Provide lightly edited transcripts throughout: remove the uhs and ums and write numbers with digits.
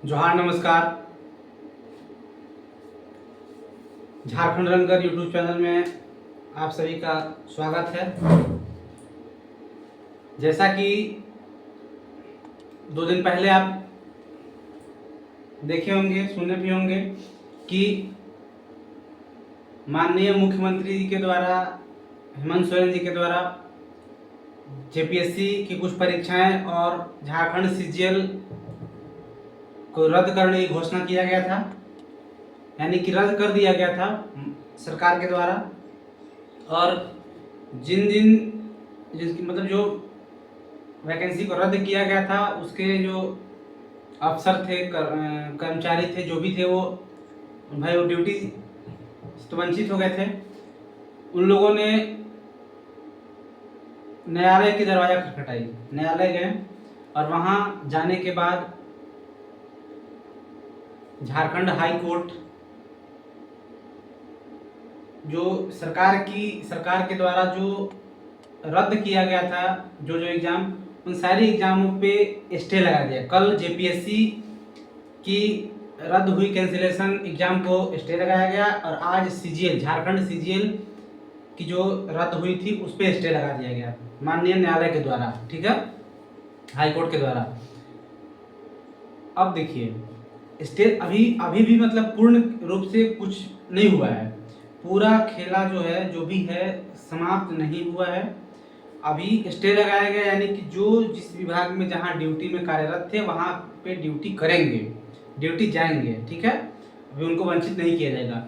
जोहार नमस्कार। Jharkhand रंगकर YouTube channel में आप सभी का स्वागत है। जैसा कि 2 दिन पहले आप देखे होंगे, सुने भी होंगे कि माननीय मुख्यमंत्री जी के द्वारा, हेमंत सोरेन जी के द्वारा जेपीएससी की कुछ परीक्षाएं और झारखंड सीजीएल को रद्द करने की घोषणा किया गया था, यानी कि रद्द कर दिया गया था सरकार के द्वारा। और जिसकी मतलब जो वैकेंसी को रद्द किया गया था उसके जो अफसर थे, कर्मचारी थे, जो भी थे, वो भाई वो ड्यूटी से वंचित हो गए थे। उन लोगों ने न्यायालय की दरवाजा खटखटाई, न्यायालय गए और वहाँ जाने के बाद झारखंड हाई कोर्ट जो सरकार के द्वारा जो रद्द किया गया था जो एग्ज़ाम, उन सारे एग्ज़ामों पे स्टे लगा दिया। कल जेपीएससी की रद्द हुई कैंसिलेशन एग्ज़ाम को स्टे लगाया गया और आज सीजीएल, झारखंड सीजीएल की जो रद्द हुई थी उस पर स्टे लगा दिया गया माननीय न्यायालय के द्वारा, ठीक है, हाई कोर्ट के द्वारा। अब देखिए स्टे अभी भी मतलब पूर्ण रूप से कुछ नहीं हुआ है, पूरा खेला जो है जो भी है समाप्त नहीं हुआ है। अभी स्टे लगाया गया, यानी कि जो जिस विभाग में जहां ड्यूटी में कार्यरत थे वहां पे ड्यूटी करेंगे, ड्यूटी जाएंगे, ठीक है, अभी उनको वंचित नहीं किया जाएगा।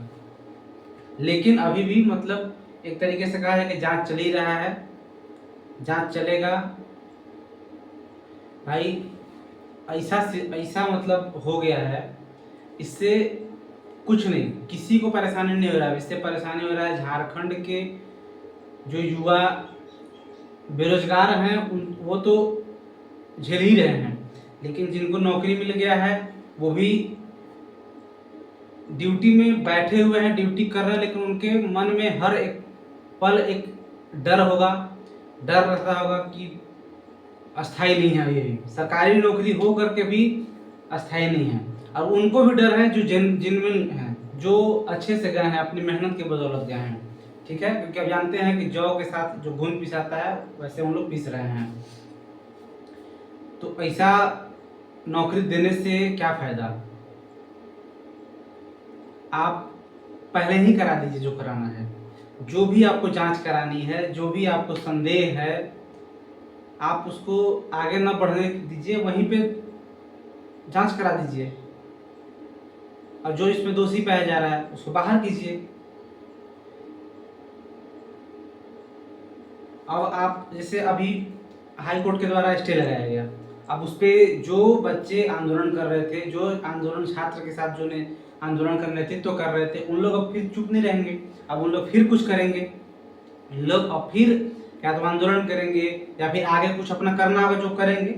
लेकिन अभी भी मतलब एक तरीके से कहा है कि जांच चल ही रहा है, जांच चलेगा भाई। ऐसा मतलब हो गया है, इससे कुछ नहीं, किसी को परेशानी नहीं हो रहा है। इससे परेशानी हो रहा है झारखंड के जो युवा बेरोजगार हैं, वो तो झेल ही रहे हैं, लेकिन जिनको नौकरी मिल गया है वो भी ड्यूटी में बैठे हुए हैं, ड्यूटी कर रहे हैं, लेकिन उनके मन में हर एक पल एक डर होगा, डर रहता होगा कि अस्थाई नहीं है, ये सरकारी नौकरी हो करके भी अस्थाई नहीं है। और उनको भी डर है जो जिनमेन हैं, जो अच्छे से गए हैं, अपनी मेहनत के बदौलत गए हैं, ठीक है, क्योंकि अब जानते हैं कि जौ के साथ जो घुन पिसाता है वैसे हम लोग पीस रहे हैं। तो ऐसा नौकरी देने से क्या फायदा? आप पहले ही करा दीजिए जो कराना है, जो भी आपको जांच करानी है, जो भी आपको संदेह है, आप उसको आगे ना बढ़ने दीजिए, वहीं पे जांच करा दीजिए। और जो इसमें दोषी पाया जा रहा है उसको बाहर कीजिए। अब आप जैसे अभी हाई कोर्ट के द्वारा स्टे लगाया गया, अब उस पर जो बच्चे आंदोलन कर रहे थे, जो आंदोलन छात्र के साथ जो ने आंदोलन का नेतृत्व कर रहे थे, उन लोग अब फिर चुप नहीं रहेंगे, अब उन लोग फिर कुछ करेंगे। इन लोग अब फिर या तो आंदोलन करेंगे या फिर आगे कुछ अपना करना होगा जो करेंगे,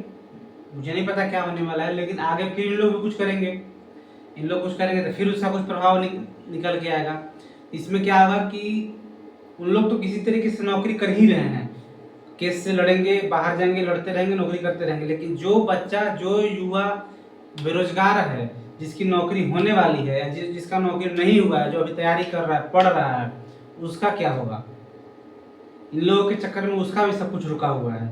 मुझे नहीं पता क्या होने वाला है, लेकिन आगे फिर इन लोग भी कुछ करेंगे। इन लोग कुछ करेंगे तो फिर उसका कुछ प्रभाव निकल के आएगा। इसमें क्या होगा कि उन लोग तो किसी तरीके से नौकरी कर ही रहे हैं, केस से लड़ेंगे, बाहर जाएंगे, लड़ते रहेंगे, नौकरी करते रहेंगे, लेकिन जो बच्चा, जो युवा बेरोजगार है, जिसकी नौकरी होने वाली है या जिसका नौकरी नहीं हुआ है, जो अभी तैयारी कर रहा है, पढ़ रहा है, उसका क्या होगा? इन लोगों के चक्कर में उसका भी सब कुछ रुका हुआ है,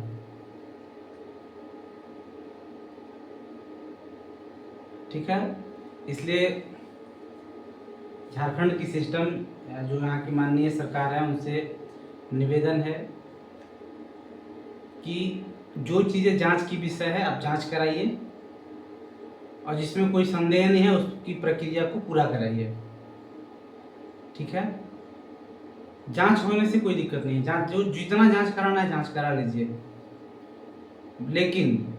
ठीक है। इसलिए झारखंड की सिस्टम, जो यहाँ की माननीय सरकार है, उनसे निवेदन है कि जो चीज़ें जांच की विषय है आप जांच कराइए, और जिसमें कोई संदेह नहीं है उसकी प्रक्रिया को पूरा कराइए, ठीक है। जांच होने से कोई दिक्कत नहीं है, जांच जो जितना जांच कराना है जांच करा लीजिए, लेकिन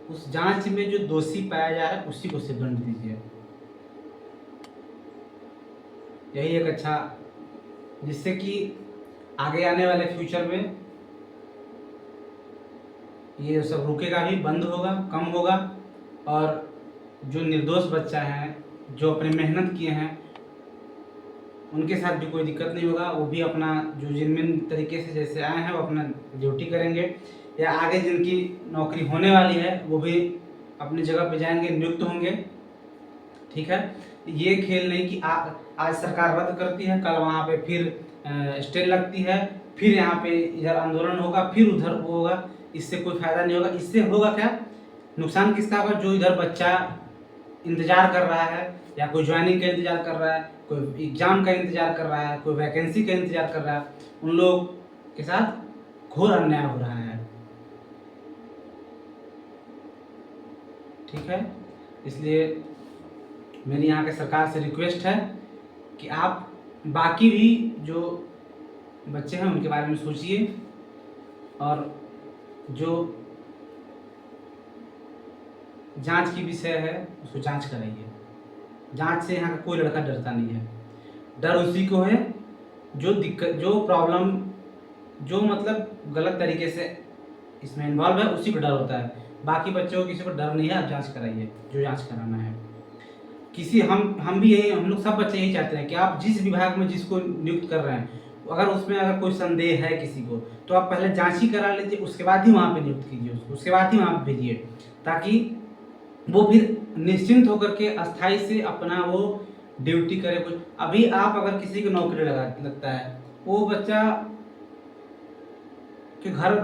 उस जांच में जो दोषी पाया जा रहा है उसी को सिर्फ दंड दीजिए। यही एक अच्छा, जिससे कि आगे आने वाले फ्यूचर में ये सब रुकेगा भी, बंद होगा, कम होगा, और जो निर्दोष बच्चा है, जो अपने मेहनत किए हैं, उनके साथ भी कोई दिक्कत नहीं होगा। वो भी अपना जो जिनमेन तरीके से जैसे आए हैं वो अपना ड्यूटी करेंगे, या आगे जिनकी नौकरी होने वाली है वो भी अपनी जगह पे जाएंगे, नियुक्त होंगे, ठीक है, ये खेल नहीं कि आज सरकार रद्द करती है, कल वहाँ पे फिर स्टे लगती है, फिर यहाँ पे इधर आंदोलन होगा, फिर उधर वो होगा। इससे कोई फायदा नहीं होगा। इससे होगा क्या, नुकसान किसका होगा, जो इधर बच्चा इंतजार कर रहा है, या कोई ज्वाइनिंग का इंतजार कर रहा है, कोई एग्जाम का इंतजार कर रहा है, कोई वैकेंसी का इंतजार कर रहा है, उन लोग के साथ घोर अन्याय हो रहा है। ठीक है, इसलिए मेरी यहाँ के सरकार से रिक्वेस्ट है कि आप बाकी भी जो बच्चे हैं उनके बारे में सोचिए, और जो जांच की विषय है उसको जांच कराइए। जांच से यहाँ का कोई लड़का डरता नहीं है। डर उसी को है जो दिक्कत, जो प्रॉब्लम, जो मतलब गलत तरीके से इसमें इन्वॉल्व है, उसी को डर होता है। बाकी बच्चों को किसी को डर नहीं है। आप जांच कराइए जो जांच कराना है। किसी हम भी यही, हम लोग सब बच्चे यही चाहते हैं कि आप जिस विभाग में जिसको नियुक्त कर रहे हैं, अगर उसमें अगर कोई संदेह है किसी को, तो आप पहले जांच ही करा लीजिए, उसके बाद ही वहाँ पे नियुक्त कीजिए उसको, उसके बाद ही वहाँ पे भेजिए, ताकि वो फिर निश्चिंत होकर के अस्थाई से अपना वो ड्यूटी करे। कुछ अभी आप अगर किसी को नौकरी लगता है, वो बच्चा के घर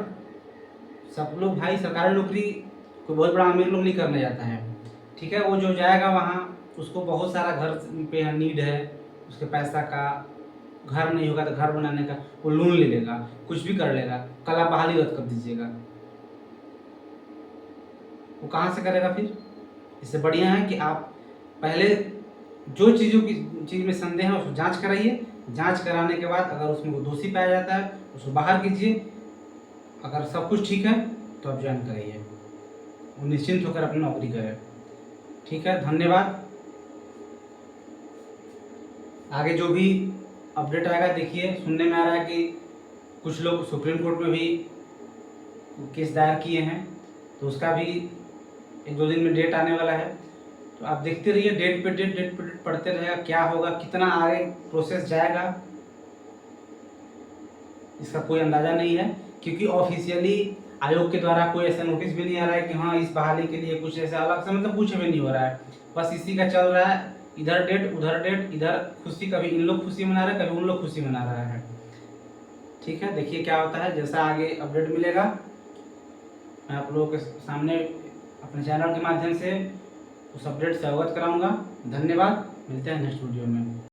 सब लोग भाई सरकारी नौकरी कोई बहुत बड़ा अमीर लोग नहीं करने जाता है। ठीक है, वो जो जाएगा वहाँ, उसको बहुत सारा घर पे नीड है, उसके पैसा का, घर नहीं होगा तो घर बनाने का, वो लोन ले लेगा, कुछ भी कर लेगा। कल आप बहाली रद्द कर दीजिएगा, वो कहाँ से करेगा फिर? इससे बढ़िया है कि आप पहले जो चीज़ में संदेह है उसको जांच कराइए। जांच कराने के बाद अगर उसमें वो दोषी पाया जाता है उसको बाहर कीजिए। अगर सब कुछ ठीक है तो आप ज्वाइन कराइए, वो निश्चिंत होकर अपनी नौकरी करें। ठीक है, धन्यवाद। आगे जो भी अपडेट आएगा, देखिए सुनने में आ रहा है कि कुछ लोग सुप्रीम कोर्ट में भी केस दायर किए हैं, तो उसका भी 1-2 दिन में डेट आने वाला है। तो आप देखते रहिए, डेट पे डेट पढ़ते रहेगा, क्या होगा, कितना आगे प्रोसेस जाएगा, इसका कोई अंदाज़ा नहीं है। क्योंकि ऑफिशियली आयोग के द्वारा कोई ऐसा नोटिस भी नहीं आ रहा है कि हाँ इस बहाली के लिए कुछ ऐसा अलग से मतलब कुछ भी नहीं हो रहा है। बस इसी का चल रहा है, इधर डेट उधर डेट, इधर खुशी, कभी इन लोग खुशी मना रहे हैं, कभी उन लोग खुशी मना रहा है। ठीक है, देखिए क्या होता है। जैसा आगे अपडेट मिलेगा मैं आप लोगों के सामने अपने चैनल के माध्यम से उस अपडेट से अवगत कराऊंगा। धन्यवाद, मिलते हैं नेक्स्ट वीडियो में।